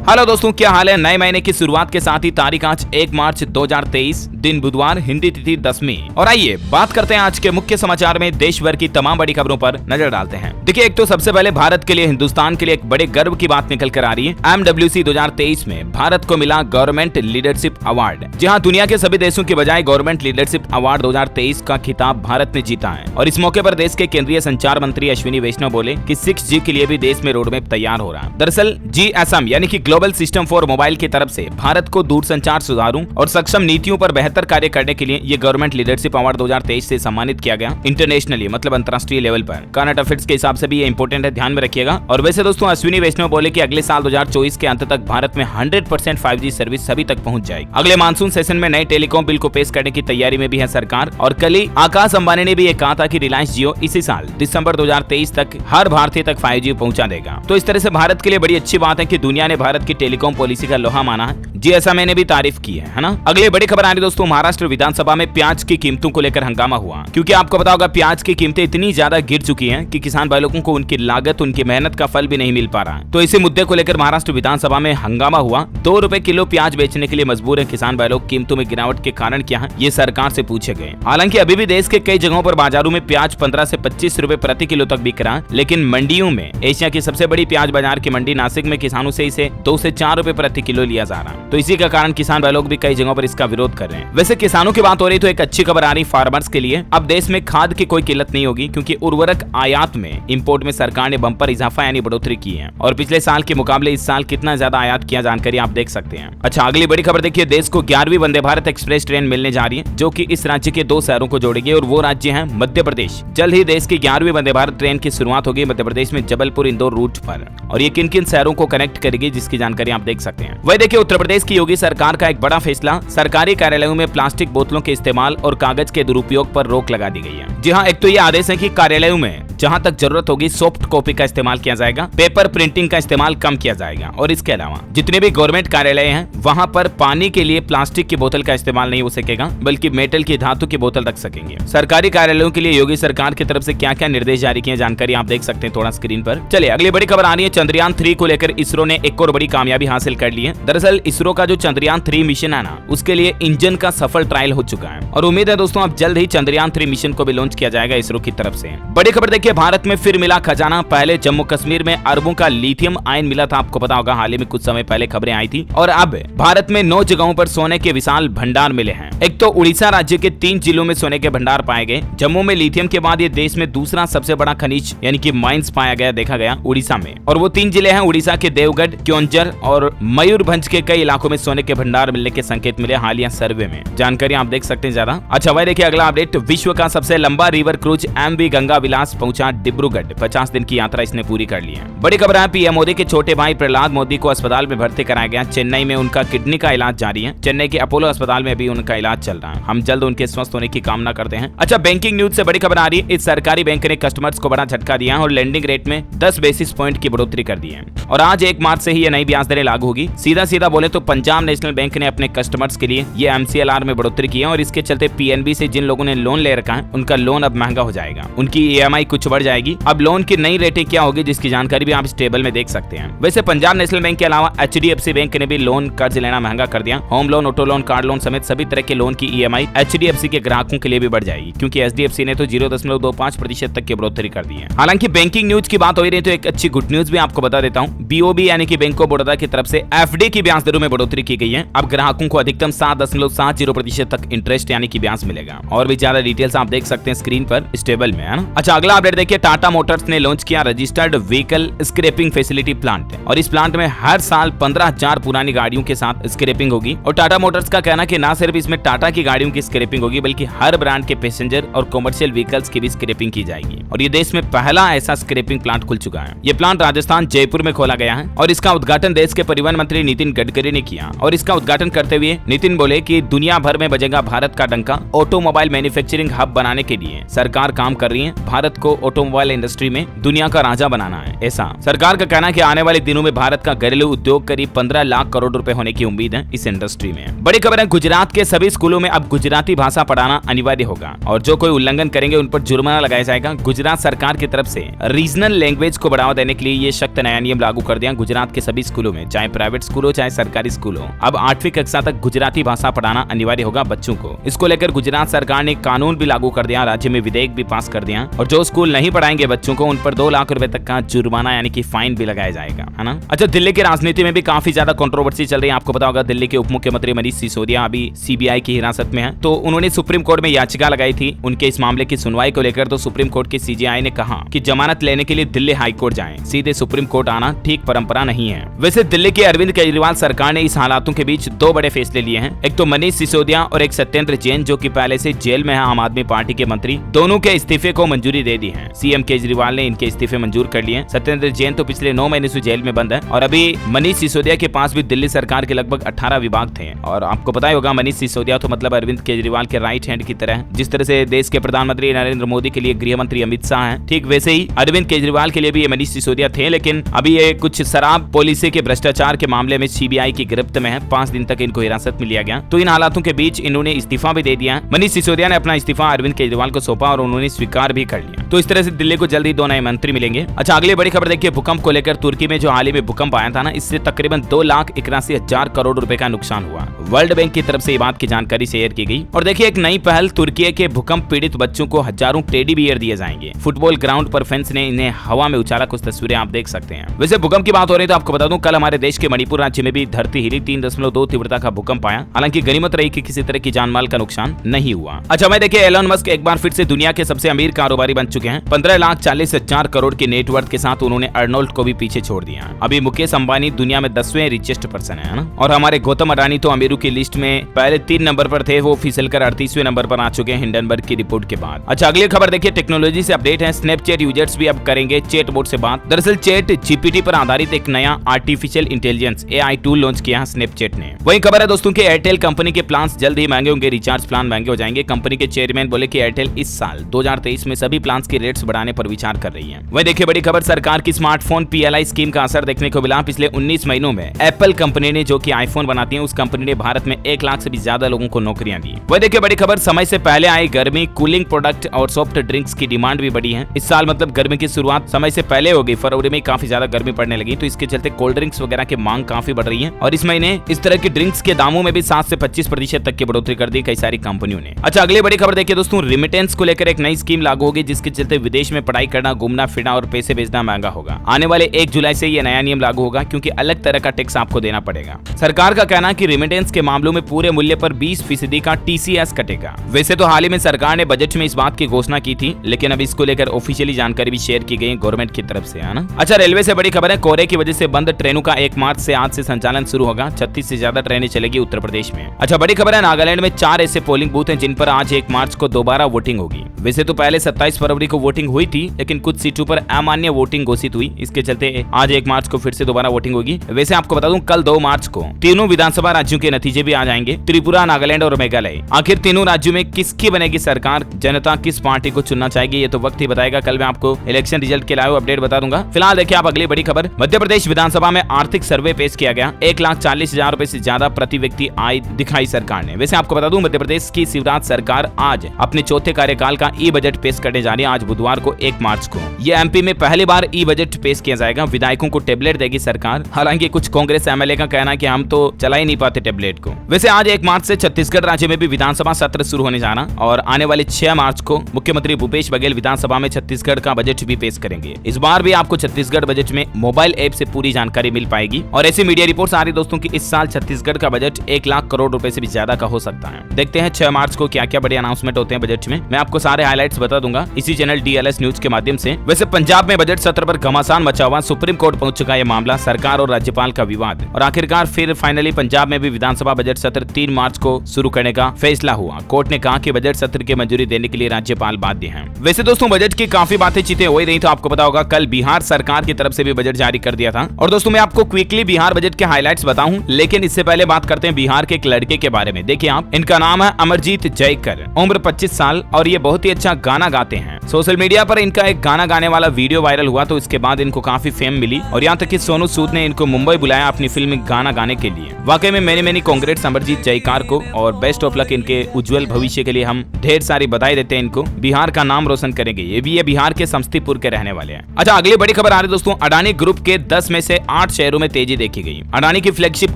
Hello दोस्तों, क्या हाल है। नए महीने की शुरुआत के साथ ही तारीख आज 1 मार्च 2023, दिन बुधवार, हिंदी तिथि 10वीं। और आइए बात करते हैं आज के मुख्य समाचार में देश भर की तमाम बड़ी खबरों पर नजर डालते हैं। देखिए, एक तो सबसे पहले भारत के लिए, हिंदुस्तान के लिए एक बड़े गर्व की बात निकल कर आ रही है। MWC 2023 में भारत को मिला गवर्नमेंट लीडरशिप अवार्ड। जी हाँ, दुनिया के सभी देशों की बजाय गवर्नमेंट लीडरशिप अवार्ड 2023 का खिताब भारत ने जीता है। और इस मौके पर देश के केंद्रीय संचार मंत्री अश्विनी वैष्णव बोले कि 6G के लिए भी देश में रोडमैप तैयार हो रहा है। दरअसल GSM यानी कि ग्लोबल सिस्टम फॉर मोबाइल की तरफ से भारत को दूरसंचार सुधारों और सक्षम नीतियों पर बेहतर कार्य करने के लिए ये गवर्नमेंट लीडरशिप अवार्ड 2023 से सम्मानित किया गया। इंटरनेशनली मतलब अंतर्राष्ट्रीय लेवल पर। करंट अफेयर्स के हिसाब से भी ये इंपोर्टेंट है, ध्यान में रखिएगा। और वैसे दोस्तों, अश्विनी वैष्णव बोले कि अगले साल 2024 के अंत तक भारत में 100% 5G सर्विस सभी तक पहुंच जाएगी। अगले मानसून सेशन में नए टेलीकॉम बिल को पेश करने की तैयारी में भी है सरकार। और कल ही आकाश अंबानी ने भी ये कहा था कि रिलायंस जियो इसी साल दिसंबर 2023 तक हर भारतीय तक 5G पहुंचा देगा। तो इस तरह से भारत के लिए बड़ी अच्छी बात है कि दुनिया ने भारत की टेलीकॉम पॉलिसी का लोहा माना है। GSM ने भी तारीफ की है ना। अगले बड़ी खबर आ रही दोस्तों, महाराष्ट्र विधानसभा में प्याज की कीमतों को लेकर हंगामा हुआ, क्योंकि आपको पता होगा प्याज की कीमतें इतनी ज्यादा गिर चुकी हैं कि किसान भाई लोगों को उनकी लागत, उनकी मेहनत का फल भी नहीं मिल पा रहा है। तो इसी मुद्दे को लेकर महाराष्ट्र विधानसभा में हंगामा हुआ। 2 रुपए किलो प्याज बेचने के लिए मजबूर है किसान भाई लोग। कीमतों में गिरावट के कारण क्या है, ये सरकार से पूछे गए। हालांकि अभी भी देश के कई जगहों पर बाजारों में प्याज 15 से 25 रुपए प्रति किलो तक बिक रहा है, लेकिन मंडियों में एशिया की सबसे बड़ी प्याज बाजार की मंडी नासिक में किसानों से इसे 2 से 4 रुपए प्रति किलो लिया जा रहा है। तो इसी का कारण किसान भाई लोग भी कई जगहों पर इसका विरोध कर रहे हैं। वैसे किसानों की बात हो रही तो एक अच्छी खबर आ रही फार्मर्स के लिए। अब देश में खाद की कोई किल्लत नहीं होगी, क्योंकि उर्वरक आयात में, इंपोर्ट में सरकार ने बम्पर इजाफा यानी बढ़ोतरी की है। और पिछले साल के मुकाबले इस साल कितना ज्यादा आयात किया, जानकारी आप देख सकते हैं। अच्छा, अगली बड़ी खबर देखिए, देश को 11वीं वंदे भारत एक्सप्रेस ट्रेन मिलने जा रही है, जो कि इस राज्य के 2 शहरों को जोड़ेगी। और वो राज्य है मध्य प्रदेश। जल्द ही देश की 11वीं वंदे भारत ट्रेन की शुरुआत होगी मध्य प्रदेश में जबलपुर इंदौर रूट पर। और ये किन किन शहरों को कनेक्ट करेगी, जिसकी जानकारी आप देख सकते हैं। वही देखिए, उत्तर प्रदेश की योगी सरकार का एक बड़ा फैसला, सरकारी कार्यालयों में प्लास्टिक बोतलों के इस्तेमाल और कागज के दुरुपयोग पर रोक लगा दी गई है। जी हाँ, एक तो ये आदेश है कि कार्यालयों में जहां तक जरूरत होगी सॉफ्ट कॉपी का इस्तेमाल किया जाएगा, पेपर प्रिंटिंग का इस्तेमाल कम किया जाएगा। और इसके अलावा जितने भी गवर्नमेंट कार्यालय हैं वहां पर पानी के लिए प्लास्टिक की बोतल का इस्तेमाल नहीं हो सकेगा, बल्कि मेटल की धातु की बोतल रख सकेंगे। सरकारी कार्यालयों के लिए योगी सरकार की तरफ से क्या क्या निर्देश जारी किए, जानकारी आप देख सकते हैं थोड़ा स्क्रीन पर। चलिए अगली बड़ी खबर आ रही है, चंद्रयान 3 को लेकर इसरो ने एक और बड़ी कामयाबी हासिल कर ली है। दरअसल इसरो का जो चंद्रयान 3 मिशन है ना, उसके लिए इंजन का सफल ट्रायल हो चुका है। और उम्मीद है दोस्तों अब जल्द ही चंद्रयान 3 मिशन को भी लॉन्च किया जाएगा इसरो की तरफ से। बड़ी खबर देखिए, भारत में फिर मिला खजाना। पहले जम्मू कश्मीर में अरबों का लिथियम आयन मिला था, आपको पता होगा, हाल ही में कुछ समय पहले खबरें आई थी। और अब भारत में 9 जगहों पर सोने के विशाल भंडार मिले हैं। एक तो उड़ीसा राज्य के 3 जिलों में सोने के भंडार पाए गए। जम्मू में लिथियम के बाद ये देश में दूसरा सबसे बड़ा खनिज यानी कि माइंस पाया गया, देखा गया उड़ीसा में। और वो 3 जिले हैं उड़ीसा के देवगढ़, क्योंझर और मयूरभंज के कई इलाकों में सोने के भंडार मिलने के संकेत मिले हालिया सर्वे में, जानकारी आप देख सकते हैं ज्यादा। अच्छा, वह देखिए अगला अपडेट, विश्व का सबसे लंबा रिवर क्रूज MV गंगा विलास पहुंचा डिब्रूगढ़। 50 दिन की यात्रा इसने पूरी कर ली है। बड़ी खबर है, पीएम मोदी के छोटे भाई प्रहलाद मोदी को अस्पताल में भर्ती कराया गया। चेन्नई में उनका किडनी का इलाज जारी है। चेन्नई के अपोलो अस्पताल में भी उनका इलाज चल रहा है। हम जल्द उनके स्वस्थ होने की कामना करते हैं। अच्छा, बैंकिंग न्यूज से बड़ी खबर आ रही है, इस सरकारी बैंक ने कस्टमर्स को बड़ा झटका दिया है और लेंडिंग रेट में 10 बेसिस पॉइंट की बढ़ोतरी कर दी है। और आज 1 मार्च से ही ये नई ब्याज दरें लागू होगी। सीधा बोले तो पंजाब नेशनल बैंक ने अपने कस्टमर्स के लिए ये MCLR में बढ़ोतरी की है। और इसके चलते PNB से जिन लोगों ने लोन ले रखा है उनका लोन अब महंगा हो जाएगा, उनकी EMI कुछ बढ़ जाएगी। अब लोन की नई रेटें क्या होगी, जिसकी जानकारी भी आप इस टेबल में देख सकते हैं। वैसे पंजाब नेशनल बैंक के अलावा HDFC बैंक ने भी लोन कर्ज लेना महंगा कर दिया। Home loan, auto loan, car loan समेत सभी तरह के लोन की EMI HDFC के ग्राहकों के लिए भी बढ़ जाएगी, क्योंकि HDFC ने तो 0.25% तक की बढ़ोतरी कर दी है। हालांकि बैंकिंग न्यूज की बात हो रही है तो एक अच्छी गुड न्यूज भी आपको बता देता हूँ। BOB यानी कि बैंक ऑफ बड़ौदा की तरफ से FD की ब्याज दरों में बढ़ोतरी की गई है। अब ग्राहकों को अधिकतम 7.70% तक इंटरेस्ट यानी कि ब्याज मिलेगा। और भी ज्यादा डिटेल्स आप देख सकते हैं स्क्रीन पर इस टेबल में, है ना। अच्छा, अगला अपडेट देखिए, टाटा मोटर्स ने लॉन्च किया registered vehicle scrapping facility plant. और इस प्लांट में हर साल 15,000 पुरानी गाड़ियों के साथ स्क्रैपिंग होगी। और टाटा मोटर्स का कहना है कि ना सिर्फ इसमें टाटा की गाड़ियों की स्क्रैपिंग होगी, बल्कि हर ब्रांड के पैसेंजर और कॉमर्शियल व्हीकल्स की भी स्क्रैपिंग की जाएगी। और ये देश में पहला ऐसा स्क्रैपिंग प्लांट खुल चुका है। ये प्लांट राजस्थान जयपुर में खोला गया है। और इसका उद्घाटन देश के परिवहन मंत्री नितिन गडकरी ने किया। और इसका उद्घाटन करते हुए नितिन बोले कि दुनिया भर में बजेगा भारत का डंका। ऑटोमोबाइल मैन्युफैक्चरिंग हब बनाने के लिए सरकार काम कर रही है। भारत को ऑटोमोबाइल इंडस्ट्री में दुनिया का राजा बनाना है। ऐसा सरकार का कहना है कि आने वाले दिनों दिनों में भारत का घरेलू उद्योग करीब 15 लाख करोड़ रुपए होने की उम्मीद है इस इंडस्ट्री में। बड़ी खबर है, गुजरात के सभी स्कूलों में अब गुजराती भाषा पढ़ाना अनिवार्य होगा और जो कोई उल्लंघन करेंगे उन पर जुर्माना लगाया जाएगा। गुजरात सरकार की तरफ से रीजनल लैंग्वेज को बढ़ावा देने के लिए ये सख्त नया नियम लागू कर दिया। गुजरात के सभी स्कूलों में, चाहे प्राइवेट स्कूल हो चाहे सरकारी स्कूल हो, अब 8वीं कक्षा तक गुजराती भाषा पढ़ाना अनिवार्य होगा बच्चों को। इसको लेकर गुजरात सरकार ने कानून भी लागू कर दिया, राज्य में विधेयक भी पास कर दिया और जो स्कूल नहीं पढ़ाएंगे बच्चों को उन पर 2 लाख रुपए तक का जुर्माना यानी कि फाइन भी लगाया जाएगा, है ना। अच्छा, दिल्ली की राजनीति में भी काफी ज्यादा कंट्रोवर्सी चल रही है। आपको पता होगा दिल्ली के उप मुख्यमंत्री मनीष सिसोदिया अभी सीबीआई की हिरासत में है, तो उन्होंने सुप्रीम कोर्ट में याचिका लगाई थी उनके इस मामले की सुनवाई को लेकर। तो सुप्रीम कोर्ट के सीजेआई ने कहा कि जमानत लेने के लिए दिल्ली हाई कोर्ट जाएं, सीधे सुप्रीम कोर्ट आना ठीक परंपरा नहीं है। वैसे दिल्ली के अरविंद केजरीवाल सरकार ने इस हालातों के बीच 2 बड़े फैसले लिए हैं। एक तो मनीष सिसोदिया और एक सत्येंद्र जैन जो कि पहले से जेल में है, आम आदमी पार्टी के मंत्री, दोनों के इस्तीफे को मंजूरी दे दी है। सीएम केजरीवाल ने इनके इस्तीफे मंजूर कर लिए। सत्येंद्र जैन तो पिछले 9 महीने से जेल में बंद है और अभी मनीष सिसोदिया के पास भी दिल्ली सरकार के लगभग 18 विभाग थे। और आपको पता ही होगा मनीष सिसोदिया तो मतलब अरविंद केजरीवाल के राइट हैंड की तरह, जिस तरह से देश के प्रधानमंत्री नरेंद्र मोदी के लिए गृह मंत्री अमित शाह हैं, ठीक वैसे ही अरविंद केजरीवाल के लिए भी ये मनीष सिसोदिया थे। लेकिन अभी ये कुछ शराब पॉलिसी के भ्रष्टाचार के मामले में सीबीआई की गिरफ्त में है। 5 दिन तक इनको हिरासत में लिया गया। तो इन हालातों के बीच इन्होंने इस्तीफा भी दे दिया। मनीष सिसोदिया ने अपना इस्तीफा अरविंद केजरीवाल को सौंपा और उन्होंने स्वीकार भी कर लिया। तो इस तरह से दिल्ली को जल्दी 2 नए मंत्री मिलेंगे। अच्छा, अगली बड़ी खबर देखिए, भूकंप को लेकर तुर्की में जो हाल ही में भूकंप आया था ना, इससे तकरीबन 2,81,000 करोड़ रुपए का नुकसान हुआ। वर्ल्ड बैंक की तरफ से ये बात की जानकारी शेयर की गई। और देखिए, एक नई पहल, तुर्की के भूकंप पीड़ित बच्चों को हजारों टेडी बियर दिए जाएंगे। फुटबॉल ग्राउंड पर फैंस ने इन्हें हवा में उछाला, कुछ तस्वीरें आप देख सकते हैं। वैसे भूकंप की बात हो रही है तो आपको बता दूं, कल हमारे देश के मणिपुर राज्य में भी धरती हिली, 3.2 तीव्रता का भूकंप आया। हालांकि गनीमत रही कि किसी तरह की जानमाल का नुकसान नहीं हुआ। अच्छा, मैं देखिए, एलन मस्क एक बार फिर से दुनिया के सबसे अमीर कारोबारी बन चुके हैं। 15,40,000 करोड़ के नेटवर्थ के साथ उन्होंने अर्नोल्ड को भी पीछे छोड़ दिया। अभी मुकेश अंबानी दुनिया में 10वें रिचेस्ट पर्सन है ना। और हमारे गौतम अडानी तो अमीरों की लिस्ट में पहले 3 नंबर पर थे, वो फिसलकर 38वें नंबर पर आ चुके हैं हिंडनबर्ग की रिपोर्ट के बाद। अच्छा, अगली खबर देखिए, टेक्नोलॉजी से अपडेट है। स्नैपचैट यूजर्स भी अब करेंगे चैट बोट से बात। दरअसल चैट जीपीटी पर आधारित एक नया artificial intelligence AI tool launch किया है स्नैपचैट ने। वही खबर है दोस्तों कि एयरटेल कंपनी के प्लान्स जल्द ही महंगे होंगे, रिचार्ज प्लान महंगे हो जाएंगे। कंपनी के चेयरमैन बोले कि एयरटेल इस साल 2023 में सभी प्लान्स के रेट्स बढ़ाने पर विचार कर रही है। वही देखिए, बड़ी खबर, सरकार की स्मार्टफोन PLI स्कीम का असर देखने को मिला। पिछले 19 महीनों में एप्पल कंपनी ने, जो कि आईफोन बनाती है, उस कंपनी ने भारत में 1 लाख से भी ज्यादा लोगों को नौकरियां दी। वही देखिए, बड़ी खबर, समय से पहले आई गर्मी, कूलिंग प्रोडक्ट और सॉफ्ट ड्रिंक्स की डिमांड भी बढ़ी है। इस साल मतलब गर्मी की शुरुआत समय से पहले होगी, फरवरी में काफी ज्यादा गर्मी पड़ने लगी, तो इसके चलते कोल्ड ड्रिंक्स वगैरह की मांग काफी बढ़ रही है। और इस महीने इस तरह की ड्रिंक्स के दामों में भी 7 से 25% तक की बढ़ोतरी कर दी कई सारी कंपनियों ने। अच्छा, अगली बड़ी खबर देखिए दोस्तों, रिमिटेंस को लेकर एक नई स्कीम लागू होगी, जिसके चलते विदेश में पढ़ाई करना, घूमना फिरना और पैसे भेजना महंगा होगा। आने वाले 1 जुलाई से यह नया नियम लागू होगा, क्योंकि अलग तरह का टैक्स आपको देना पड़ेगा। सरकार का कहना है कि रिमिटेंस के मामलों में पूरे मूल्य पर 20% का TCS कटेगा। वैसे तो हाल ही में सरकार ने बजट में इस बात की घोषणा की थी, लेकिन अब इसको लेकर ऑफिशियली जानकारी भी शेयर की गई गवर्नमेंट की तरफ से, है ना। अच्छा, रेलवे से बड़ी खबर है, कोहरे की वजह से बंद ट्रेनों का 1 मार्च से आज से संचालन शुरू होगा। 36 से ज्यादा ट्रेनें चलेगी उत्तर प्रदेश में। अच्छा, बड़ी खबर है, नागालैंड में 4 ऐसे पोलिंग बूथ हैं जिन पर आज 1 मार्च को दोबारा वोटिंग होगी। वैसे तो पहले 27 फरवरी को वोटिंग हुई थी, लेकिन कुछ सीटों पर अमान्य वोटिंग घोषित हुई। इसके चलते आज 1 मार्च को फिर से दोबारा वोटिंग होगी। वैसे आपको बता दूं, कल 2 मार्च को तीनों विधानसभा राज्यों के नतीजे भी आ जाएंगे, त्रिपुरा, नागालैंड और मेघालय। आखिर तीनों राज्यों में किसकी बनेगी सरकार, जनता किस पार्टी को चुनना चाहेगी, ये तो वक्त ही बताएगा। कल मैं आपको इलेक्शन रिजल्ट के लाइव अपडेट बता दूंगा। फिलहाल देखिए आप अगली बड़ी खबर, मध्य प्रदेश विधानसभा में आर्थिक सर्वे पेश किया गया। 1,40,000 रुपए से ज्यादा प्रति व्यक्ति आय दिखाई सरकार ने। वैसे आपको बता दूं, मध्य प्रदेश की शिवराज सरकार आज अपने चौथे कार्यकाल का ई-बजट पेश करने जा रही है, आज बुधवार को 1 मार्च को। यह MP में पहली बार ई-बजट पेश किया जाएगा। विधायकों को टेबलेट देगी सरकार। हालांकि कुछ कांग्रेस MLA का कहना है कि हम तो चला ही नहीं पाते टेबलेट को। वैसे आज 1 मार्च से छत्तीसगढ़ राज्य में भी विधानसभा सत्र शुरू होने जाना, और आने वाले 6 मार्च को मुख्यमंत्री भूपेश बघेल विधानसभा में छत्तीसगढ़ का बजट भी पेश करेंगे। इस बार भी आपको छत्तीसगढ़ बजट में मोबाइल ऐप से पूरी जानकारी मिल पाएगी। और ऐसी मीडिया रिपोर्ट्स आ रही दोस्तों कि इस साल छत्तीसगढ़ का बजट 1 लाख करोड़ रुपए से भी ज्यादा का हो सकता है। देखते हैं 6 मार्च को क्या क्या बड़े अनाउंसमेंट होते हैं बजट में। मैं आपको सारे हाइलाइट्स बता दूंगा इसी चैनल DLS न्यूज के माध्यम से। वैसे पंजाब में बजट सत्र पर घमासान मचा हुआ, सुप्रीम कोर्ट पहुंच चुका यह मामला, सरकार और राज्यपाल का विवाद। और आखिरकार फिर फाइनली पंजाब में भी विधानसभा बजट सत्र 3 मार्च को शुरू करने का फैसला हुआ। कोर्ट ने कहा कि बजट सत्र की मंजूरी देने के लिए राज्यपाल बाध्य हैं। वैसे दोस्तों बजट की काफी बातें चीतें हो ही रही, तो आपको पता होगा कल बिहार सरकार की तरफ से भी बजट जारी कर दिया था। और दोस्तों मैं आपको क्विकली बिहार बजट के हाइलाइट्स बताऊं, लेकिन इससे पहले बात करते हैं बिहार के एक लड़के के बारे में। देखिए आप, इनका नाम है अमरजीत जयकर, उम्र 25 साल और ये बहुत ही अच्छा गाना गाते हैं। सोशल मीडिया पर इनका एक गाना गाने वाला वीडियो वायरल हुआ, तो इसके बाद इनको काफी फेम मिली और ये यहाँ तक कि सोनू सूद ने इनको मुंबई बुलाया अपनी फिल्म में गाना गाने के लिए। वाकई में मैनी कांग्रेट्स अमरजीत जयकार को और बेस्ट ऑफ लक इनके उज्जवल भविष्य के लिए हम ढेर सारी बधाई देते हैं इनको। बिहार का नाम रोशन करेंगे ये बिहार के समस्तीपुर के रहने वाले हैं। अच्छा, अगली बड़ी खबर आ रही है दोस्तों, अडानी ग्रुप के 10 में से 8 शेयरों में तेजी देखी गई। अडानी की फ्लैगशिप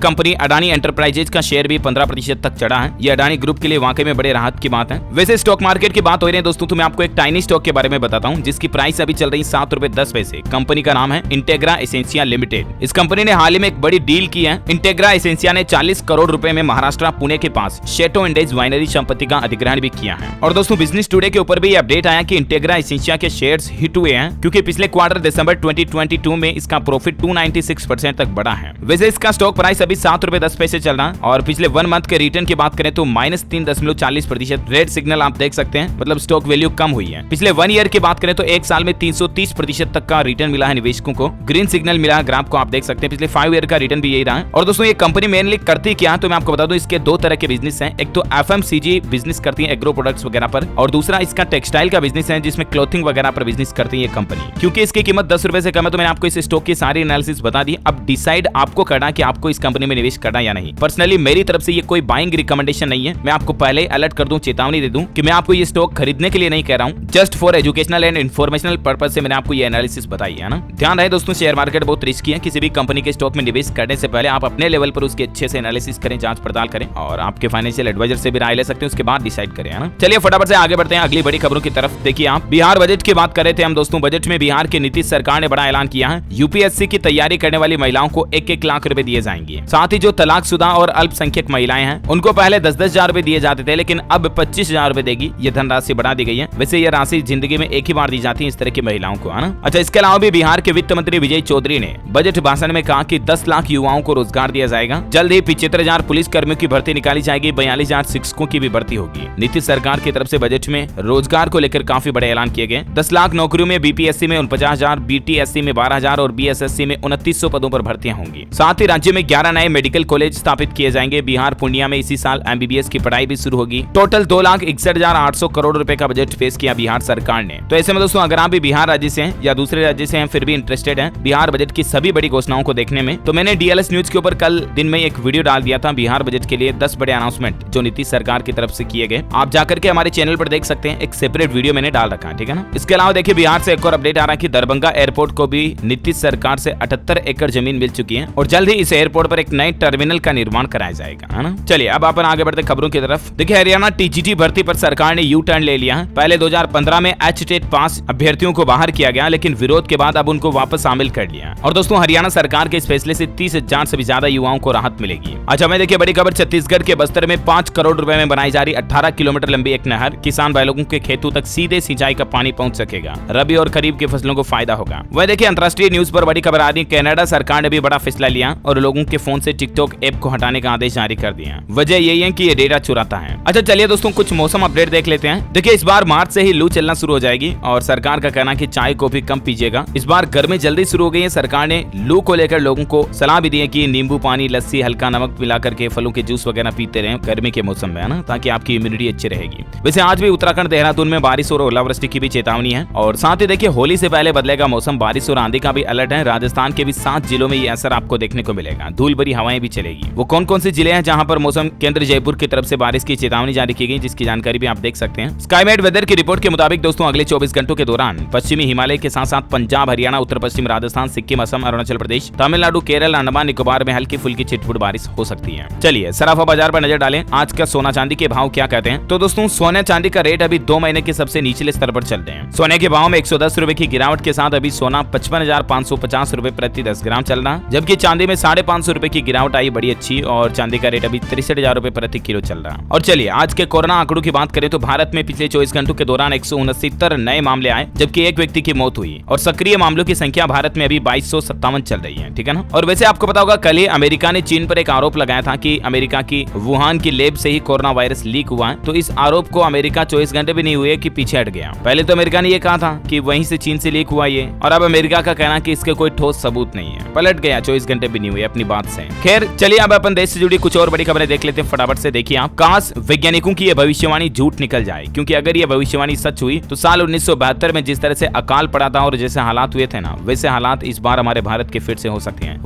कंपनी अडानी एंटरप्राइजेज का शेयर भी 15% तक चढ़ा है। ये अडानी ग्रुप के लिए वाकई में बड़े राहत की बात है। वैसे स्टॉक मार्केट की बात हो रही है दोस्तों, तो मैं आपको एक टाइनी स्टॉक के बारे में बताता हूं जिसकी प्राइस अभी चल रही है 7 रुपए 10 पैसे। कंपनी का नाम है इंटेग्रा एसेंशिया लिमिटेड। इस कंपनी ने हाल ही में एक बड़ी डील की है। इंटेग्रा एसेंशिया ने 40 करोड़ रुपए में महाराष्ट्र पुणे के पास शेटो इंडेज वाइनरी संपत्ति का अधिग्रहण भी किया है। और दोस्तों बिजनेस टुडे के ऊपर भी ये अपडेट आया कि इंटेग्रा एसेंशिया के शेयर्स हिट हुए हैं क्योंकि पिछले क्वार्टर दिसंबर 2022 में इसका प्रॉफिट 296% तक बढ़ा है। वैसे इसका स्टॉक प्राइस अभी 7 रुपए 10 पैसे चल रहा है और पिछले 1 मंथ के रिटर्न की बात करें तो -3.40% रेड सिग्नल आप देख सकते हैं, मतलब स्टॉक वैल्यू कम हुई है। पिछले 1 ईयर की बात करें तो एक साल में 330% तक का रिटर्न मिला है निवेशकों को। ग्रीन सिग्नल मिला है, ग्राफ को आप देख सकते हैं। पिछले 5 ईयर का रिटर्न भी यही रहा है। और दोस्तों ये कंपनी मेनली करती क्या, तो मैं आपको बता दूं इसके 2 तरह के बिजनेस हैं। एक तो FMCG बिजनेस करती है एग्रो प्रोडक्ट्स वगैरह पर, और दूसरा इसका टेक्सटाइल का बिजनेस है जिसमें क्लोथिंग वगैरह पर बिजनेस करती है ये कंपनी। क्योंकि इसकी कीमत 10 रुपए से कम है तो मैंने आपको इस स्टॉक की सारी एनालिसिस बता दी। अब डिसाइड आपको करना कि आपको इस कंपनी में निवेश करना या नहीं। पर्सनली मेरी तरफ से ये कोई बाइंग रिकमेंडेशन नहीं है। मैं आपको पहले ही अलर्ट कर दूं, चेतावनी दे दूं कि मैं आपको ये स्टॉक खरीदने के लिए नहीं कह रहा हूं। Just for educational and informational purpose से मैंने आपको ये एनालिसिस बताई है ना। ध्यान रहे दोस्तों, शेयर मार्केट बहुत रिस्की है। किसी भी कंपनी के स्टॉक में निवेश करने से पहले आप अपने लेवल पर उसके अच्छे से एनालिसिस करें, जांच पड़ताल करें और आपके फाइनेंशियल एडवाइजर से भी राय ले सकते हैं, उसके बाद डिसाइड करें, है ना। चलिए फटाफट से आगे बढ़ते हैं अगली बड़ी खबरों की तरफ। देखिए आप बिहार बजट की बात कर रहे थे हम दोस्तों। बजट में बिहार की नीतीश सरकार ने बड़ा ऐलान किया है। यूपीएससी की तैयारी करने वाली महिलाओं को 1-1 लाख रुपए दिए जाएंगे। साथ ही जो तलाकशुदा और अल्पसंख्यक महिलाएं हैं उनको पहले 10-10 हजार रुपए दिए जाते थे, लेकिन अब 25 हजार रुपए देगी। ये धनराशि बढ़ा दी गई है। वैसे ये राशि जिंदगी में एक ही बार दी जाती है इस तरह की महिलाओं को, है ना। अच्छा, इसके अलावा भी बिहार के वित्त मंत्री विजय चौधरी ने बजट भाषण में कहा कि 10 लाख युवाओं को रोजगार दिया जाएगा। जल्द ही 75,000 पुलिस कर्मियों की भर्ती निकाली जाएगी। 42,000 शिक्षकों की भी भर्ती होगी। नीतीश सरकार की तरफ से बजट में रोजगार को लेकर काफी बड़े ऐलान किए गए। 10 लाख नौकरियों में बीपीएससी में 49,000, बीटीएससी में 12,000 और बीएसएससी में 2900 पदों पर भर्तियां होंगी। साथ ही राज्य में 11 नए मेडिकल कॉलेज स्थापित किए जाएंगे। बिहार पूर्णिया में इसी साल एमबीबीएस की पढ़ाई भी शुरू होगी। टोटल 2,61,800 करोड़ रुपए का बजट पेश किया बिहार सरकार ने। तो ऐसे में दोस्तों अगर आप भी बिहार राज्य से हैं या दूसरे राज्य से हैं फिर भी इंटरेस्टेड हैं बिहार बजट की सभी बड़ी घोषणाओं को देखने में, तो मैंने डीएलएस न्यूज के ऊपर कल दिन में एक वीडियो डाल दिया था बिहार बजट के लिए 10 बड़े अनाउंसमेंट जो नीतीश सरकार की तरफ से किए गए। आप जाकर के हमारे चैनल पर देख सकते हैं, एक सेपरेट वीडियो मैंने डाल रखा है, ठीक है ना। इसके अलावा देखिए बिहार से एक और अपडेट आ रहा है कि दरभंगा एयरपोर्ट को भी नीतीश सरकार से 78 एकड़ जमीन मिल चुकी है और जल्द ही इस एयरपोर्ट पर एक नए टर्मिनल का निर्माण कराया जाएगा, है ना। चलिए अब अपन आगे बढ़ते खबरों की तरफ। देखिए हरियाणा टीजीटी भर्ती पर सरकार ने यू टर्न ले लिया है। पहले 2015 में एचटेट पास अभ्यर्थियों को बाहर किया गया, लेकिन विरोध के बाद अब उनको वापस शामिल कर लिया। और दोस्तों हरियाणा सरकार के इस फैसले से 30,000 से भी ज्यादा युवाओं को राहत मिलेगी। अच्छा मैं देखिए बड़ी खबर, छत्तीसगढ़ के बस्तर में 5 करोड़ रुपए में बनाई जा रही 18 किलोमीटर लंबी एक नहर किसान भाई लोगों के खेतों तक सीधे सिंचाई का पानी पहुंच सकेगा। रबी और खरीफ की फसलों को फायदा होगा। वह देखिए अंतर्राष्ट्रीय न्यूज पर बड़ी खबर आ रही, कनाडा सरकार ने भी बड़ा फैसला लिया और लोगों के फोन से टिकटॉक ऐप को हटाने का आदेश जारी कर दिया। वजह यही है कि ये डेटा चुराता है। अच्छा चलिए दोस्तों कुछ मौसम अपडेट देख लेते हैं। देखिए इस बार मार्च से ही लू चलना शुरू हो जाएगी और सरकार का कहना कि चाय को भी कम पीजिएगा। इस बार गर्मी जल्दी शुरू हो गई है। सरकार ने लू को लेकर लोगों को सलाह भी दी है कि नींबू पानी, लस्सी, हल्का नमक मिलाकर के फलों के जूस वगैरह पीते रहे गर्मी के मौसम में, है ना, ताकि आपकी इम्यूनिटी अच्छी रहेगी। वैसे आज भी उत्तराखंड देहरादून में बारिश और ओलावृष्टि की भी चेतावनी है और साथ ही देखिए होली से पहले बदलेगा मौसम, बारिश और आंधी का भी अलर्ट है। राजस्थान के भी 7 जिलों में ये असर आपको देखने को मिलेगा। धूल भरी हवाएं भी चलेगी। वो कौन कौन से जिले हैं जहां पर मौसम केंद्र जयपुर की तरफ से बारिश की चेतावनी जारी की गई, जिसकी जानकारी भी आप देख सकते हैं। स्काईमेट वेदर की रिपोर्ट के मुताबिक दोस्तों अगले 24 घंटों के दौरान पश्चिमी हिमालय के साथ साथ पंजाब, हरियाणा, उत्तर पश्चिम राजस्थान, सिक्किम, असम, अरुणाचल प्रदेश, तमिलनाडु, केरल, अंडमान निकोबार में हल्की फुल्की छिटपुट बारिश हो सकती है। चलिए सराफा बाजार पर नजर डालें। आज का सोना चांदी के भाव क्या कहते हैं। तो दोस्तों सोना चांदी का रेट अभी 2 महीने के सबसे निचले स्तर पर चल रहे हैं। सोने के भाव में 110 रुपए की गिरावट के साथ अभी सोना 55,550 रुपए प्रति 10 ग्राम चल रहा, जबकि चांदी में 550 रुपए की गिरावट आई, बड़ी अच्छी, और चांदी का रेट अभी 63,000 रुपए प्रति किलो चल रहा। और चलिए आज के कोरोना आंकड़ों की बात करें तो भारत में पिछले 24 घंटों के दौरान 169 नए मामले आए, जबकि एक व्यक्ति की मौत हुई और सक्रिय मामलों की संख्या भारत में अभी 2257 चल रही है, ठीक है ना। और वैसे आपको पता होगा कल ही अमेरिका ने चीन पर एक आरोप लगाया था कि अमेरिका की वुहान की लैब से ही कोरोना वायरस लीक हुआ है। तो इस आरोप को अमेरिका 24 घंटे भी नहीं हुए कि पीछे हट गया। पहले तो अमेरिका ने ये कहा था कि वहीं से चीन से लीक हुआ ये, और अब अमेरिका का कहना कि इसके कोई ठोस सबूत नहीं है, पलट गया 24 घंटे भी नहीं हुए अपनी बात से। खैर चलिए अब अपन देश से जुड़ी कुछ और बड़ी खबरें देख लेते हैं फटाफट से। देखिए आप, काश वैज्ञानिकों की यह भविष्यवाणी झूठ निकल जाए, क्योंकि अगर यह भविष्यवाणी सच हुई तो साल 1972 में जिस तरह से अकाल पड़ा था और जैसे हालात हुए थे ना, वैसे हालात इस बार हमारे भारत के फिर से हो सकती हैं।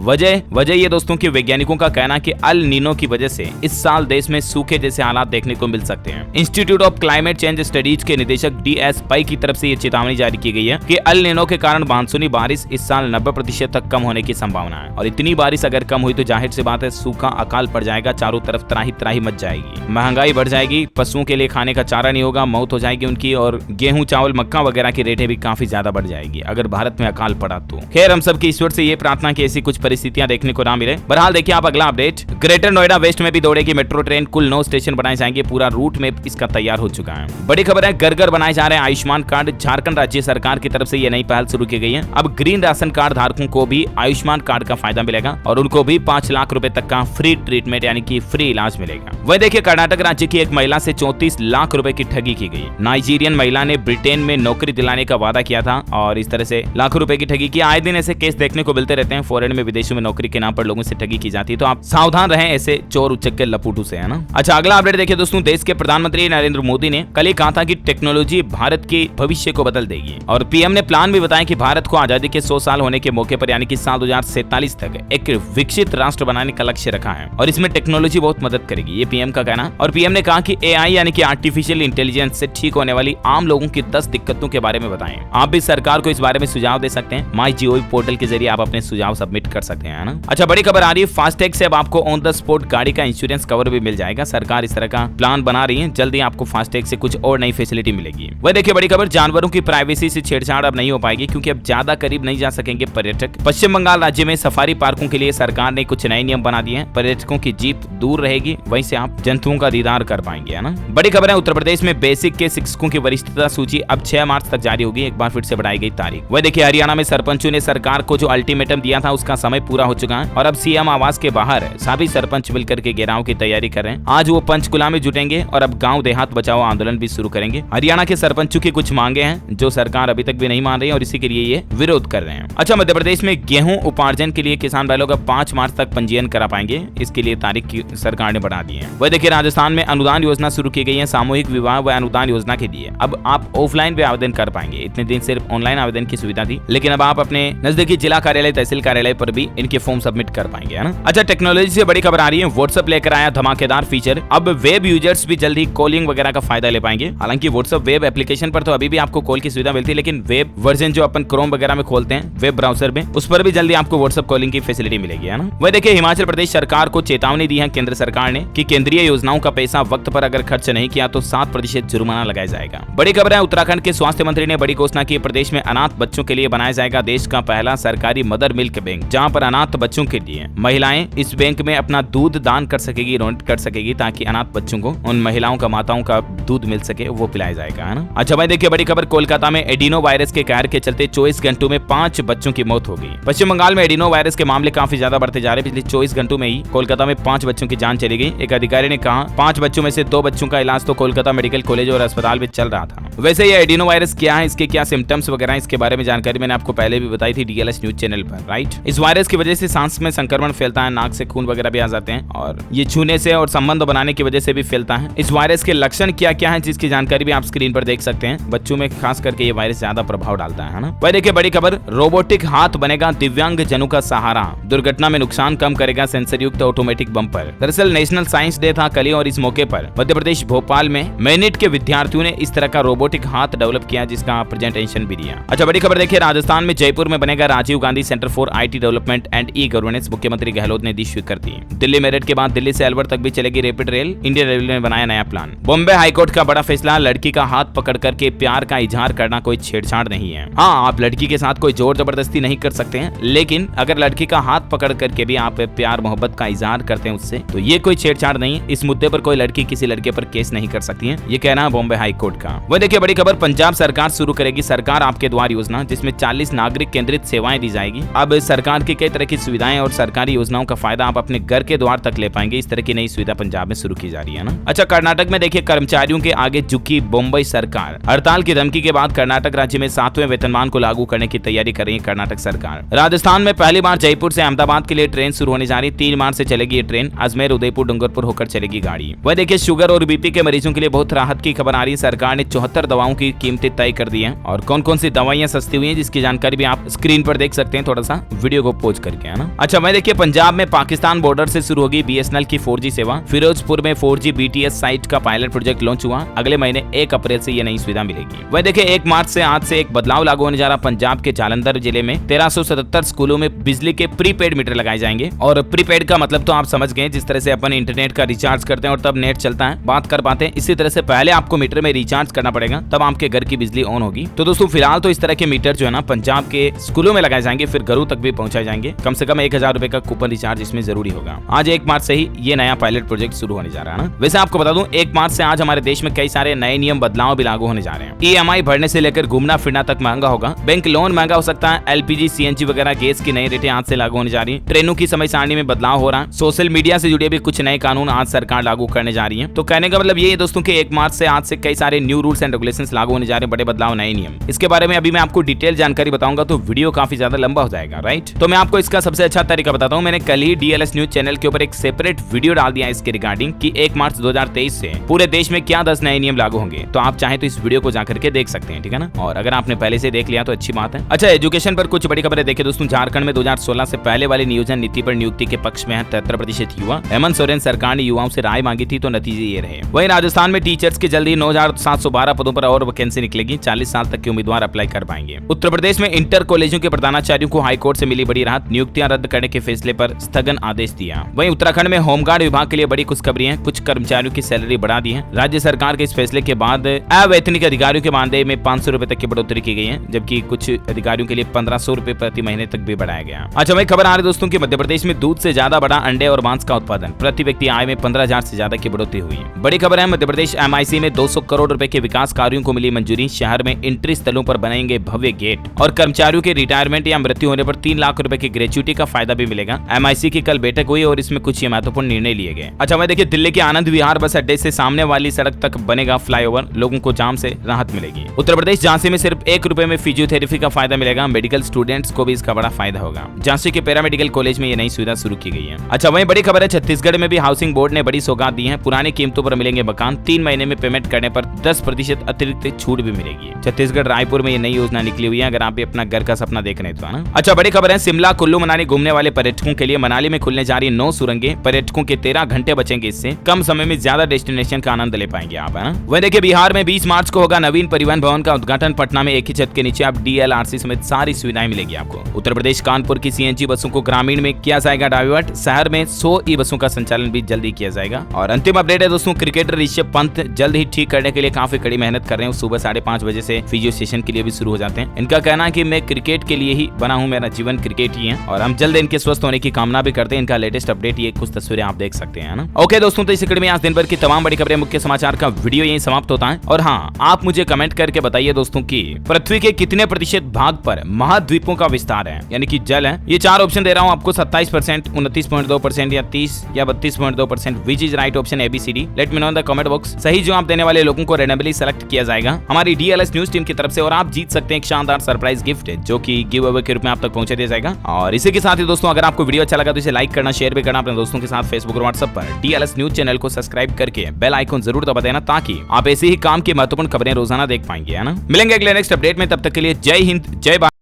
वजह ये दोस्तों की वैज्ञानिकों का कहना कि अल नीनो की वजह से इस साल देश में सूखे जैसे हालात देखने को मिल सकते हैं। Institute of climate change studies के निदेशक DS पै की तरफ से ये चेतावनी जारी की गई है कि अल नीनो के कारण मानसूनी बारिश इस साल 90% तक कम होने की संभावना है, और इतनी बारिश अगर कम हुई तो जाहिर सी बात है सूखा अकाल पड़ जाएगा, चारों तरफ त्राही त्राही मच जाएगी, महंगाई बढ़ जाएगी, पशुओं के लिए खाने का चारा नहीं होगा, मौत हो जाएगी उनकी, और गेहूं चावल मक्का वगैरह की रेटें भी काफी ज्यादा बढ़ जाएगी अगर भारत में अकाल पड़ा तो। खैर हम सबकी ईश्वर से ये प्रार्थना की ऐसी कुछ परिस्थितियां देखने को ना मिले। बहरहाल देखिए आप अगला अपडेट, ग्रेटर नोएडा वेस्ट में भी दौड़ेगी मेट्रो ट्रेन, कुल 9 स्टेशन बनाए जाएंगे, पूरा रूट मैप इसका तैयार हो चुका है। बड़ी खबर है, घर बनाए जा रहे हैं आयुष्मान कार्ड, झारखंड राज्य सरकार की तरफ से ये नई पहल शुरू की गई है। अब ग्रीन राशन कार्ड धारकों को भी आयुष्मान कार्ड का फायदा मिलेगा और उनको भी 5 लाख रुपए तक का फ्री ट्रीटमेंट यानी कि फ्री इलाज मिलेगा। वह देखिए कर्नाटक राज्य की एक महिला से 34 लाख रुपए की ठगी की गई। नाइजीरियन महिला ने ब्रिटेन में नौकरी दिलाने का वादा किया था और इस तरह से लाखों रुपए की ठगी की। आए दिन ऐसे केस देखने को मिलते रहते हैं, फॉरेन में विदेशों में नौकरी के नाम पर लोगों से ठगी की जाती है, तो आप सावधान रहें ऐसे चोर उचक्के लपूटू से, है ना। अच्छा अगला अपडेट देखिए दोस्तों, देश के प्रधानमंत्री नरेंद्र मोदी ने कल ही कहा था कि टेक्नोलॉजी भारत के भविष्य को बदल देगी, और पीएम ने प्लान भी बताया कि भारत को आजादी के 100 साल होने के मौके पर यानी कि साल 2047 तक एक विकसित राष्ट्र बनाने का लक्ष्य रखा है और इसमें टेक्नोलॉजी बहुत मदद करेगी, ये पीएम का कहना। और पीएम ने कहा कि AI यानी कि आर्टिफिशियल इंटेलिजेंस से ठीक होने वाली आम लोगों की 10 दिक्कतों के बारे में बताएं। आप भी सरकार को इस बारे में सुझाव दे सकते हैं, MyGov पोर्टल के जरिए आप अपने सुझाव सबमिट कर सकते हैं, ना। अच्छा बड़ी खबर आ रही है, फास्टैग से अब आपको ऑन द स्पॉट गाड़ी का इंश्योरेंस कवर भी मिल जाएगा। सरकार इस तरह का प्लान बना रही है, जल्दी आपको फास्टैग से कुछ और नई फैसिलिटी मिलेगी। वह देखिए बड़ी खबर, जानवरों की प्राइवेसी से छेड़छाड़ अब नहीं हो पाएगी क्योंकि अब ज्यादा करीब नहीं जा सकेंगे पर्यटक। पश्चिम बंगाल राज्य में सफारी पार्कों के लिए सरकार ने कुछ नए नियम बना दिए हैं, पर्यटकों की जीप दूर रहेगी, वहीं से आप जंतुओं का दीदार कर पाएंगे, है ना। बड़ी खबर है, उत्तर प्रदेश में बेसिक के शिक्षकों की वरिष्ठता सूची अब 6 मार्च तक जारी होगी, एक बार फिर से बढ़ाई गई तारीख। वह देखिए हरियाणा में सरपंचों ने सरकार को जो अल्टीमेटम दिया था उसका समय पूरा हो चुका है और अब सीएम आवास के बाहर सभी सरपंच मिलकर के घेराव की तैयारी कर रहे हैं। आज वो पंचकुला में जुटेंगे और अब गांव देहात बचाओ आंदोलन भी शुरू करेंगे। हरियाणा के सरपंचों की कुछ मांगे हैं जो सरकार अभी तक भी नहीं मान रही है और इसी के लिए ये विरोध कर रहे हैं। अच्छा मध्य प्रदेश में गेहूं उपार्जन के लिए किसान भाइयों का 5 मार्च तक पंजीयन करा पाएंगे, इसके लिए तारीख की सरकार ने बढ़ा दी है। वह देखिए राजस्थान में अनुदान योजना शुरू की गई है, सामूहिक विवाह व अनुदान योजना के लिए अब आप ऑफलाइन भी आवेदन कर पाएंगे। इतने दिन सिर्फ ऑनलाइन आवेदन की सुविधा थी, लेकिन अब आप अपने नजदीकी जिला कार्यालय तहसील कार्यालय पर भी इनके फॉर्म सबमिट कर पाएंगे, है ना। अच्छा टेक्नोलॉजी से बड़ी खबर आ रही है, व्हाट्सएप लेकर आया धमाकेदार फीचर, अब वेब यूजर्स भी जल्द ही कॉलिंग वगैरह का फायदा ले पाएंगे। हालांकि व्हाट्सएप वेब एप्लीकेशन पर तो अभी भी आपको कॉल की सुविधा मिलती है, लेकिन वेब वर्जन जो अपन क्रोम वगैरह में खोलते हैं वेब ब्राउजर में, उस पर भी जल्दी आपको व्हाट्सएप कॉलिंग की फैसिलिटी मिलेगी, है ना। वह देखिए हिमाचल प्रदेश सरकार को चेतावनी दी है केंद्र सरकार ने कि केंद्रीय योजनाओं का पैसा वक्त पर अगर खर्च नहीं किया तो 7% जुर्माना लगाया जाएगा। बड़ी खबर है, उत्तराखंड के स्वास्थ्य मंत्री ने बड़ी घोषणा की, प्रदेश में अनाथ बच्चों के लिए बनाया जाएगा देश का पहला सरकारी मदर मिल्क बैंक, जहां पर अनाथ बच्चों के लिए महिलाएं इस बैंक में अपना दूध दान कर सकेगी, डोनेट कर सकेगी, ताकि अनाथ बच्चों को उन महिलाओं का माताओं का दूध मिल सके, वो पिलाया जाएगा, है ना। अच्छा भाई देखिए बड़ी खबर, कोलकाता में एडिनो वायरस के कहर के चलते 24 घंटों में 5 बच्चों की मौत हो गई। पश्चिम बंगाल में एडिनो वायरस के मामले काफी ज्यादा बढ़ते जा रहे हैं, पिछले 24 घंटों में ही कोलकाता में 5 बच्चों की जान चली गई। एक अधिकारी ने कहा 5 बच्चों में से 2 बच्चों का इलाज तो कोलकाता मेडिकल कॉलेज और अस्पताल में चल रहा था। वैसे ये एडिनो वायरस क्या है, इसके क्या सिम्टम्स वगैरह, इसके बारे में जानकारी मैंने आपको पहले भी बताई थी DLS न्यूज चैनल पर, राइट। इस वायरस की वजह से सांस में संक्रमण फैलता है, नाक से खून वगैरह भी आ जाते हैं और ये छूने से और संबंध बनाने की वजह से भी फैलता है। इस वायरस के लक्षण क्या क्या है जिसकी जानकारी भी आप स्क्रीन पर देख सकते हैं। बच्चों में खास करके ये वायरस ज्यादा प्रभाव डालता है ना। वह देखिए बड़ी खबर, रोबोटिक हाथ बनेगा दिव्यांग जनों का सहारा, दुर्घटना में नुकसान कम करेगा सेंसर युक्त ऑटोमेटिक बम्पर। दरअसल नेशनल साइंस डे था कल ही और इस मौके पर मध्य प्रदेश भोपाल में मैनिट के विद्यार्थियों ने इस तरह का रोबोटिक हाथ डेवलप किया जिसका प्रेजेंटेशन भी दिया। अच्छा बड़ी खबर देखिए, राजस्थान में जयपुर में बनेगा Rajiv Gandhi centre for IT development and e governance, मुख्यमंत्री गहलोत ने दी स्वीकृति। दिल्ली मेरठ के बाद दिल्ली से अलवर तक भी चलेगी रैपिड रेल, इंडियन रेलवे ने बनाया नया प्लान। बॉम्बे हाईकोर्ट का बड़ा फैसला, लड़की का हाथ पकड़ करके प्यार का इजहार करना कोई छेड़छाड़ नहीं है। हाँ आप लड़की के साथ कोई जोर जबरदस्ती नहीं कर सकते हैं, लेकिन अगर लड़की का हाथ पकड़ करके भी आप प्यार मोहब्बत का इजहार करते हैं उससे, तो ये कोई छेड़छाड़ नहीं। इस मुद्दे पर कोई लड़की किसी लड़के पर केस नहीं कर सकती है, ये कहना है बॉम्बे हाईकोर्ट का। वह देखिए बड़ी खबर, पंजाब सरकार शुरू करेगी सरकार आपके द्वार योजना, जिसमें 40 नागरिक केंद्रित सेवाएं दी जाएगी। अब सरकार की कई तरह की सुविधाएं और सरकारी योजनाओं का फायदा आप अपने घर के द्वार तक ले पाएंगे। इस तरह की नई सुविधा पंजाब में शुरू की जा रही है ना। अच्छा कर्नाटक में देखिए, कर्मचारियों के आगे झुकी बम्बई सरकार, हड़ताल की धमकी के बाद कर्नाटक राज्य में 7वें वेतनमान को लागू करने की तैयारी कर रही है कर्नाटक सरकार। राजस्थान में पहली बार जयपुर से अहमदाबाद के लिए ट्रेन शुरू होने जा रही है, 3 मार्च से चलेगी ये ट्रेन, अजमेर उदयपुर डूंगरपुर होकर चलेगी गाड़ी। वह देखिए शुगर और BP के मरीजों के लिए बहुत राहत की खबर आ रही है, सरकार ने 74 दवाओं की कीमतें तय कर दी है और कौन कौन सी दवाइयां सस्ती हुई हैं जिसकी जानकारी भी आप स्क्रीन स्क्रीन पर देख सकते हैं, थोड़ा सा वीडियो को पोज करके, है ना। अच्छा वहीं देखिए पंजाब में पाकिस्तान बॉर्डर से शुरू होगी बीएसएनएल की 4G सेवा। फिरोजपुर में 4G BTS साइट का पायलट प्रोजेक्ट लॉन्च हुआ। अगले महीने 1 अप्रैल से ये नई सुविधा मिलेगी। वहीं देखिए 1 मार्च से आज से एक बदलाव लागू होने जा रहा। पंजाब के जालंधर जिले में 1377 स्कूलों में बिजली के प्रीपेड मीटर लगाए जाएंगे। और प्रीपेड का मतलब तो आप समझ गए, जिस तरह से अपन इंटरनेट का रिचार्ज करते हैं और तब नेट चलता है, बात कर पाते हैं, इसी तरह से पहले आपको मीटर में रिचार्ज करना पड़ेगा, तब आपके घर की बिजली ऑन होगी। तो दोस्तों फिलहाल तो इस तरह के मीटर जो है ना पंजाब के स्कूलों में लगाए जाएंगे, फिर घरों तक भी पहुंचाए जाएंगे। कम से कम 1000 रुपए का कूपन रिचार्ज इसमें जरूरी होगा। आज 1 मार्च से ही ये नया पायलट प्रोजेक्ट शुरू होने जा रहा है ना। वैसे आपको बता दूं 1 मार्च से आज हमारे देश में कई सारे नए नियम बदलाव भी लागू होने जा रहे हैं। EMI भरने से लेकर घूमना फिरना तक महंगा होगा। बैंक लोन महंगा हो सकता है। LPG CNG वगैरह गैस की नई रेटें आज से लागू होने जा रही है। ट्रेनों की समय सारणी में बदलाव हो रहा है। सोशल मीडिया से जुड़े भी कुछ नए कानून आज सरकार लागू करने जा रही है। तो कहने का मतलब ये है दोस्तों कि 1 मार्च से आज से कई सारे न्यू रूल्स एंड रेगुलेशंस लागू होने जा रहे हैं, बड़े बदलाव, नए नियम। इसके बारे में अभी मैं आपको डिटेल जानकारी बताऊंगा तो वीडियो काफी ज्यादा लंबा हो जाएगा, राइट। तो मैं आपको इसका सबसे अच्छा तरीका बताता हूँ। मैंने कल ही DLS न्यूज चैनल के ऊपर एक सेपरेट वीडियो डाल दिया इसके रिगार्डिंग कि 1 मार्च 2023 से पूरे देश में क्या 10 नए नियम लागू होंगे। तो आप चाहें तो इस वीडियो को जाकर के देख सकते हैं, ठीक है ना। और अगर आपने पहले से देख लिया तो अच्छी बात है। अच्छा एजुकेशन पर कुछ बड़ी खबरें देखें दोस्तों। झारखंड में 2016 से पहले वाली नियोजन नीति पर नियुक्ति के पक्ष में 73% युवा। हेमंत सोरेन सरकार ने युवाओं से राय मांगी थी तो नतीजे ये रहे। वहीं राजस्थान में टीचर्स की जल्दी 9712 पदों पर और वैकेंसी निकलेगी। 40 साल तक के उम्मीदवार अप्लाई कर पाएंगे। उत्तर प्रदेश में इंटर कॉलेजों के प्रधानाचार्यों को हाईकोर्ट से मिली बड़ी राहत। नियुक्तियां रद्द करने के फैसले पर स्थगन आदेश दिया। वहीं उत्तराखंड में होमगार्ड विभाग के लिए बड़ी खुशखबरी है। कुछ कर्मचारियों की सैलरी बढ़ा दी है। राज्य सरकार के इस फैसले के बाद अवैतनिक अधिकारियों के मानदेय में 500 रुपए तक की बढ़ोतरी की गई है, जबकि कुछ अधिकारियों के लिए 1500 रुपए प्रति महीने तक भी बढ़ाया गया। अच्छा वही खबर आ रही दोस्तों कि मध्य प्रदेश में दूध से ज्यादा बढ़ा अंडे और मांस का उत्पादन। प्रति व्यक्ति आय में 15,000 से ज्यादा की बढ़ोतरी हुई। बड़ी खबर है मध्य प्रदेश MIC में 200 करोड़ रुपए के विकास कार्यों को मिली मंजूरी। शहर में एंट्री स्थलों पर बनेंगे भव्य गेट और कर्मचारियों के रिटायरमेंट या मृत्यु होने पर 3 लाख रुपए की ग्रेच्युटी का फायदा भी मिलेगा। MIC की कल बैठक हुई और इसमें कुछ महत्वपूर्ण निर्णय लिए गए। अच्छा वह देखिए दिल्ली के आनंद विहार बस अड्डे से सामने वाली सड़क तक बनेगा फ्लाईओवर। लोगों को जाम से राहत मिलेगी। उत्तर प्रदेश झांसी में सिर्फ 1 रुपए में फिजियोथेरेपी का फायदा मिलेगा। मेडिकल स्टूडेंट्स को भी इसका बड़ा फायदा होगा। झांसी के पैरामेडिकल कॉलेज में ये नई सुविधा शुरू की गई है। अच्छा वहीं बड़ी खबर है छत्तीसगढ़ में भी हाउसिंग बोर्ड ने बड़ी सौगात दी है। पुरानी कीमतों पर मिलेंगे मकान। 3 महीने में पेमेंट करने पर 10% अतिरिक्त छूट भी मिलेगी। छत्तीसगढ़ रायपुर में ये नई योजना निकली हुई है, अगर आप भी अपना घर का सपना देख रहे हैं तो, है ना। अच्छा बड़ी खबर है शिमला कुल्लू मनाली घूमने वाले पर्यटकों के लिए मनाली में खुलने जा रही 9 सुरंगें। पर्यटकों के 13 घंटे बचेंगे। इससे कम समय में ज्यादा डेस्टिनेशन का आनंद ले पाएंगे आप, है ना। वहीं देखिए बिहार में 20 मार्च को होगा नवीन परिवहन भवन का उद्घाटन। पटना में एक ही छत के नीचे आप DLRC समेत सारी सुविधाएं मिलेगी आपको। उत्तर प्रदेश कानपुर की CNG बसों को ग्रामीण में किया जाएगा डाइवर्ट। शहर में 100 ई बसों का संचालन भी जल्दी किया जाएगा। और अंतिम अपडेट है दोस्तों, क्रिकेटर ऋषभ पंत जल्द ही ठीक करने के लिए काफी कड़ी मेहनत कर रहे हैं। सुबह 5:30 बजे से फिजियो सेशन के लिए भी शुरू हो जाते हैं। इनका कहना है कि मैं क्रिकेट के लिए ही बना हूं, मेरा जीवन क्रिकेट ही है और हम जल्द इनके स्वस्थ होने की कामना भी करते हैं। इनका लेटेस्ट अपडेट ये कुछ तस्वीरें आप देख सकते हैं ना। ओके दोस्तों तो इस कड़ी में आज दिन भर की तमाम बड़ी खबरें, मुख्य समाचार का वीडियो यही समाप्त होता है। और हाँ आप मुझे कमेंट करके बताइए दोस्तों की पृथ्वी के कितने प्रतिशत भाग पर महाद्वीपों का विस्तार है, यानी कि जल है। ये 4 ऑप्शन दे रहा हूँ आपको, 27%, 29.2% या 30 या 32.2%। Which is right option ABCD। Let me know in the comment box. सही जवाब देने वाले लोगों को रैंडमली सेलेक्ट किया जाएगा हमारी DLS न्यूज टीम की तरफ से और आप जीत सकते हैं एक शानदार सरप्राइज गिफ्ट जो कि गिव अवे के रूप में आप तक पहुंचा दिया जाएगा। और इसी के साथ ही दोस्तों अगर आपको वीडियो अच्छा लगा तो इसे लाइक करना, शेयर भी करना अपने दोस्तों के साथ। फेसबुक और व्हाट्सएप पर DLS न्यूज चैनल को सब्सक्राइब करके बेल आइकन जरूर दबा देना ताकि आप ऐसे ही काम की महत्वपूर्ण खबरें रोजाना देख पाएंगे, है ना। मिलेंगे अगले नेक्स्ट अपडेट में, तब तक के लिए जय हिंद जय भारत।